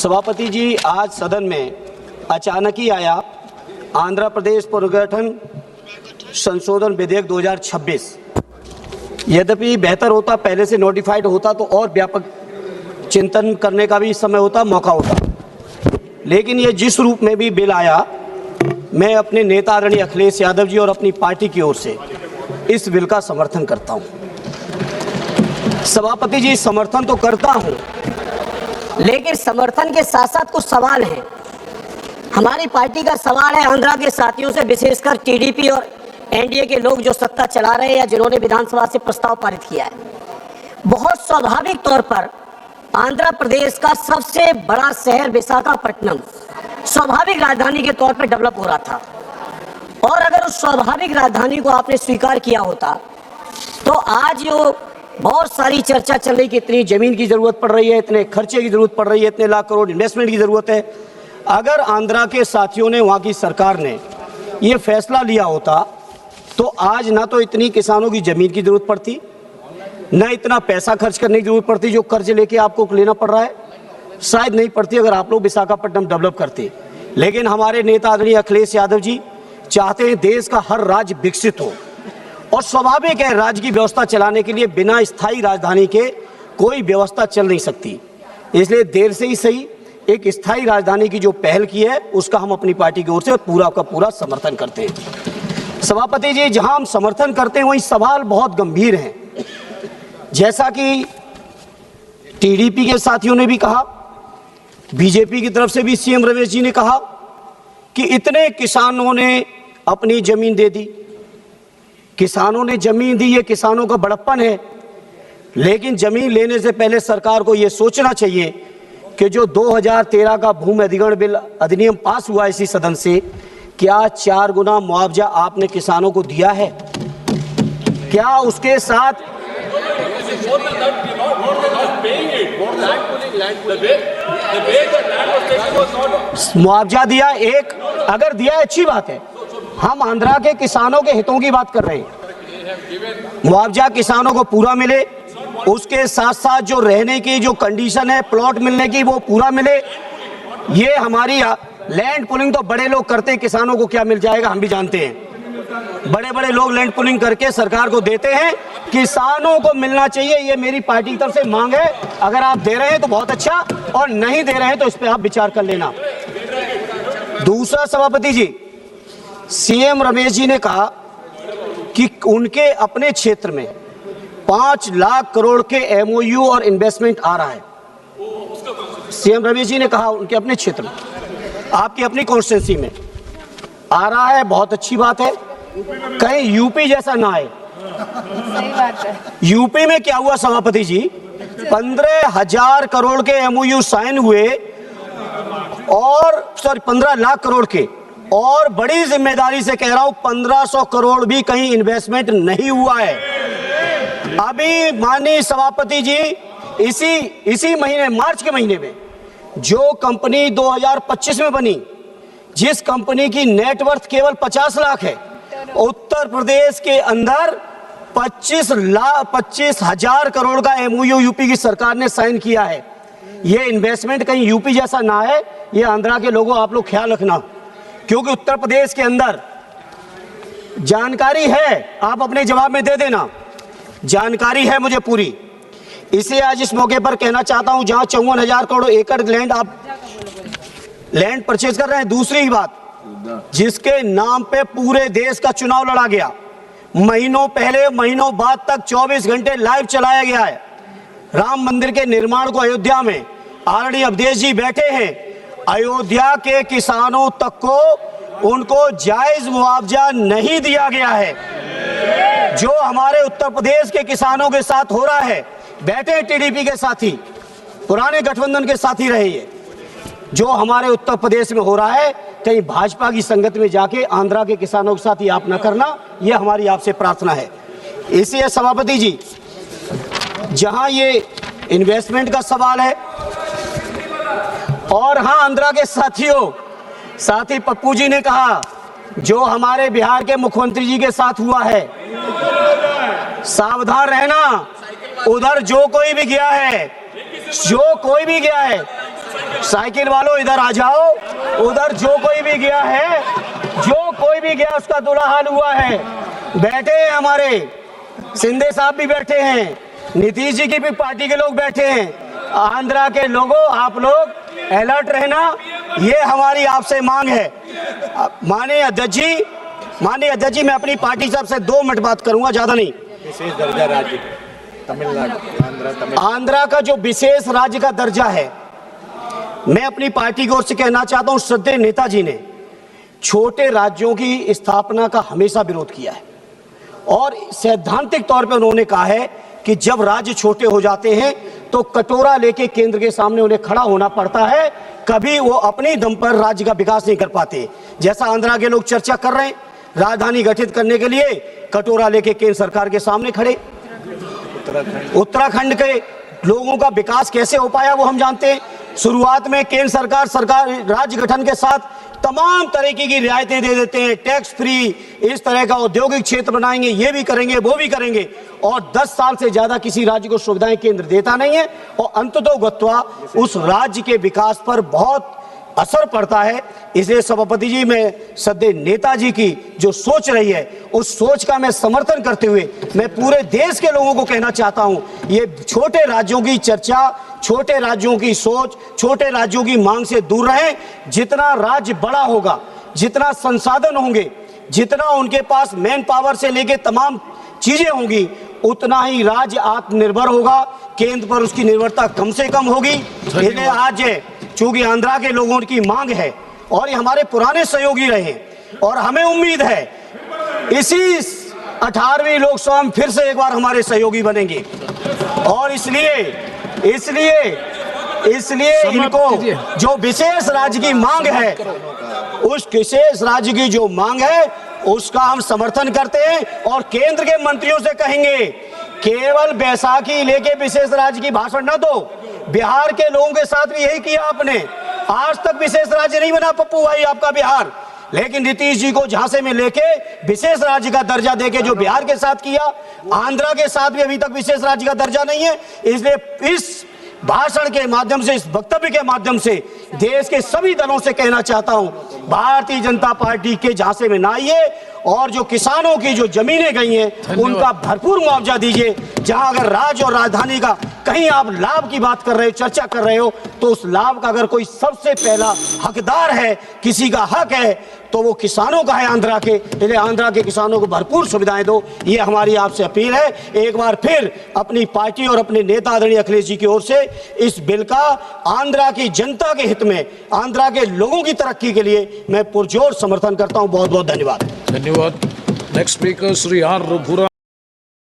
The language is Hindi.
सभापति जी, आज सदन में अचानक ही आया आंध्र प्रदेश पुनर्गठन संशोधन विधेयक 2026। यद्यपि बेहतर होता पहले से नोटिफाइड होता तो और व्यापक चिंतन करने का भी समय होता, मौका होता, लेकिन ये जिस रूप में भी बिल आया, मैं अपने नेता आदरणीय अखिलेश यादव जी और अपनी पार्टी की ओर से इस बिल का समर्थन करता हूं। सभापति जी, समर्थन तो करता हूं, लेकिन समर्थन के साथ साथ कुछ सवाल हैं। हमारी पार्टी का सवाल है आंध्रा के साथियों से, विशेषकर टीडीपी और एनडीए के लोग जो सत्ता चला रहे हैं या जिन्होंने विधानसभा से प्रस्ताव पारित किया है। बहुत स्वाभाविक तौर पर आंध्र प्रदेश का सबसे बड़ा शहर विशाखापट्टनम स्वाभाविक राजधानी के तौर पर डेवलप हो रहा था, और अगर उस स्वाभाविक राजधानी को आपने स्वीकार किया होता तो आज जो बहुत सारी चर्चा चल रही कि इतनी जमीन की जरूरत पड़ रही है, इतने खर्चे की जरूरत पड़ रही है, इतने लाख करोड़ इन्वेस्टमेंट की जरूरत है, अगर आंध्रा के साथियों ने, वहां की सरकार ने ये फैसला लिया होता तो आज ना तो इतनी किसानों की जमीन की जरूरत पड़ती, ना इतना पैसा खर्च करने की जरूरत पड़ती जो कर्ज लेके आपको लेना पड़ रहा है, शायद नहीं पड़ती अगर आप लोग विशाखापट्टनम डेवलप करते। लेकिन हमारे नेता आदरणीय अखिलेश यादव जी चाहते हैं देश का हर राज्य विकसित हो, और स्वाभाविक है राज्य की व्यवस्था चलाने के लिए बिना स्थायी राजधानी के कोई व्यवस्था चल नहीं सकती। इसलिए देर से ही सही एक स्थायी राजधानी की जो पहल की है उसका हम अपनी पार्टी की ओर से पूरा का पूरा समर्थन करते हैं। सभापति जी, जहां हम समर्थन करते हैं वहीं सवाल बहुत गंभीर हैं। जैसा कि टीडीपी के साथियों ने भी कहा, बीजेपी की तरफ से भी सीएम रमेश जी ने कहा कि इतने किसानों ने अपनी जमीन दे दी, किसानों ने जमीन दी, ये किसानों का बड़प्पन है। लेकिन जमीन लेने से पहले सरकार को ये सोचना चाहिए कि जो 2013 का भूमि अधिग्रहण बिल अधिनियम पास हुआ इसी सदन से, क्या 4 गुना मुआवजा आपने किसानों को दिया है? क्या उसके साथ मुआवजा दिया? एक अगर दिया है अच्छी बात है, हम आंध्रा के किसानों के हितों की बात कर रहे हैं। मुआवजा किसानों को पूरा मिले, उसके साथ साथ जो रहने की जो कंडीशन है प्लॉट मिलने की वो पूरा मिले। ये हमारी लैंड पुलिंग तो बड़े लोग करते हैं, किसानों को क्या मिल जाएगा हम भी जानते हैं। बड़े बड़े लोग लैंड पुलिंग करके सरकार को देते हैं, किसानों को मिलना चाहिए, ये मेरी पार्टी की तरफ से मांग है। अगर आप दे रहे हैं तो बहुत अच्छा, और नहीं दे रहे हैं तो इस पर आप विचार कर लेना। दूसरा, सभापति जी, सीएम रमेश जी ने कहा कि उनके अपने क्षेत्र में 5 लाख करोड़ के एमओयू और इन्वेस्टमेंट आ रहा है। सीएम रमेश जी ने कहा उनके अपने क्षेत्र में, आपकी अपनी कॉन्स्टिट्यूंसी में आ रहा है, बहुत अच्छी बात है। कहीं यूपी जैसा ना आए। सही बात है। यूपी में क्या हुआ सभापति जी, 15,000 करोड़ के एमओयू साइन हुए, और 15 लाख करोड़ के, और बड़ी जिम्मेदारी से कह रहा हूं 1500 करोड़ भी कहीं इन्वेस्टमेंट नहीं हुआ है। अभी माननीय सभापति जी इसी महीने, मार्च के महीने में जो कंपनी 2025 में बनी, जिस कंपनी की नेटवर्थ केवल 50 लाख है, उत्तर प्रदेश के अंदर 25,000 करोड़ का एमओयू यूपी की सरकार ने साइन किया है। ये इन्वेस्टमेंट कहीं यूपी जैसा ना है, ये आंध्रा के लोगों आप लोग ख्याल रखना, क्योंकि उत्तर प्रदेश के अंदर जानकारी है, आप अपने जवाब में दे देना, जानकारी है मुझे पूरी। इसे आज इस मौके पर कहना चाहता हूं, जहां 54,000 करोड़ एकड़ लैंड आप लैंड परचेज कर रहे हैं। दूसरी बात, जिसके नाम पे पूरे देश का चुनाव लड़ा गया, महीनों पहले महीनों बाद तक 24 घंटे लाइव चलाया गया है। राम मंदिर के निर्माण को अयोध्या में आदरणीय अवधेश जी बैठे हैं, अयोध्या के किसानों तक को उनको जायज मुआवजा नहीं दिया गया है। जो हमारे उत्तर प्रदेश के किसानों के साथ हो रहा है, बैठे टीडीपी के साथी, पुराने गठबंधन के साथी रहे, ये जो हमारे उत्तर प्रदेश में हो रहा है, कहीं भाजपा की संगत में जाके आंध्रा के किसानों के साथ ये आप न करना, ये हमारी आपसे प्रार्थना है। इसलिए सभापति जी, जहां ये इन्वेस्टमेंट का सवाल है, और हाँ, आंध्रा के साथी पप्पू जी ने कहा जो हमारे बिहार के मुख्यमंत्री जी के साथ हुआ है, सावधान रहना। उधर जो कोई भी गया है साइकिल वालों इधर आ जाओ। उधर जो कोई भी गया उसका बुरा हाल हुआ है। बैठे हैं हमारे शिंदे साहब भी बैठे हैं, नीतीश जी की भी पार्टी के लोग बैठे हैं। आंध्रा के लोगों, आप लोग अलर्ट रहना, ये हमारी आपसे मांग है। माननीय अध्यक्ष जी, मैं अपनी पार्टी साहब से 2 मिनट बात करूंगा, ज्यादा नहीं। विशेष दर्जा राज्य तमिलनाडु, आंध्रा का जो विशेष राज्य का दर्जा है, मैं अपनी पार्टी की ओर से कहना चाहता हूं, श्रद्धेय नेताजी ने छोटे राज्यों की स्थापना का हमेशा विरोध किया है और सैद्धांतिक तौर पर उन्होंने कहा है कि जब राज्य छोटे हो जाते हैं तो कटोरा लेके केंद्र के सामने उन्हें खड़ा होना पड़ता है, कभी वो अपने दम पर राज्य का विकास नहीं कर पाते। जैसा आंध्रा के लोग चर्चा कर रहे हैं, राजधानी गठित करने के लिए कटोरा लेके केंद्र सरकार के सामने खड़े। उत्तराखंड के लोगों का विकास कैसे हो पाया वो हम जानते हैं। शुरुआत में केंद्र सरकार राज्य गठन के साथ तमाम तरीके की रियायतें दे देते हैं, टैक्स फ्री, इस तरह का औद्योगिक क्षेत्र बनाएंगे, ये भी करेंगे वो भी करेंगे, और 10 साल से ज्यादा किसी राज्य को सुविधाएं केंद्र देता नहीं है और अंततोगत्वा उस राज्य के विकास पर बहुत असर पड़ता है। इसलिए सभापति जी, मैं श्रद्धेय नेताजी की जो सोच रही है उस सोच का मैं समर्थन करते हुए मैं पूरे देश के लोगों को कहना चाहता हूं, ये छोटे राज्यों की चर्चा, छोटे राज्यों की सोच, छोटे राज्यों की मांग से दूर रहें। जितना राज्य बड़ा होगा, जितना संसाधन होंगे, जितना उनके पास मैन पावर से लेके तमाम चीजें होंगी, उतना ही राज्य आत्मनिर्भर होगा, केंद्र पर उसकी निर्भरता कम से कम होगी। इसलिए आज चूंकि आंध्रा के लोगों की मांग है और ये हमारे पुराने सहयोगी रहे और हमें उम्मीद है इसी 18वीं लोकसभा में फिर से एक बार हमारे सहयोगी बनेंगे और इसलिए इनको जो विशेष राज्य की मांग है, उस विशेष राज्य की जो मांग है उसका हम समर्थन करते हैं और केंद्र के मंत्रियों से कहेंगे, केवल बैसाखी लेके विशेष राज्य की भाषण न दो। बिहार के लोगों के साथ भी यही किया आपने, आज तक विशेष राज्य नहीं बना पप्पू भाई आपका बिहार, लेकिन नीतीश जी को झांसे में लेके विशेष राज्य का दर्जा देके जो बिहार के साथ किया, आंध्रा के साथ भी अभी तक विशेष राज्य का दर्जा नहीं है। इसलिए इस भाषण के माध्यम से, इस वक्तव्य के माध्यम से देश के सभी दलों से कहना चाहता हूं, भारतीय जनता पार्टी के झांसे में ना आइए और जो किसानों की जो जमीनें गई हैं उनका भरपूर मुआवजा दीजिए। जहां अगर राज्य और राजधानी का कहीं आप लाभ की बात कर रहे हो, चर्चा कर रहे हो, तो उस लाभ का अगर कोई सबसे पहला हकदार है, किसी का हक है, तो वो किसानों का है आंध्रा के। इसलिए आंध्रा के किसानों को भरपूर सुविधाएं दो, ये हमारी आपसे अपील है। एक बार फिर अपनी पार्टी और अपने नेता आदरणीय अखिलेश जी की ओर से इस बिल का आंध्रा की जनता के हित में, आंध्रा के लोगों की तरक्की के लिए मैं पुरजोर समर्थन करता हूं। बहुत बहुत धन्यवाद। धन्यवाद। Next speaker Shri R Raghuram.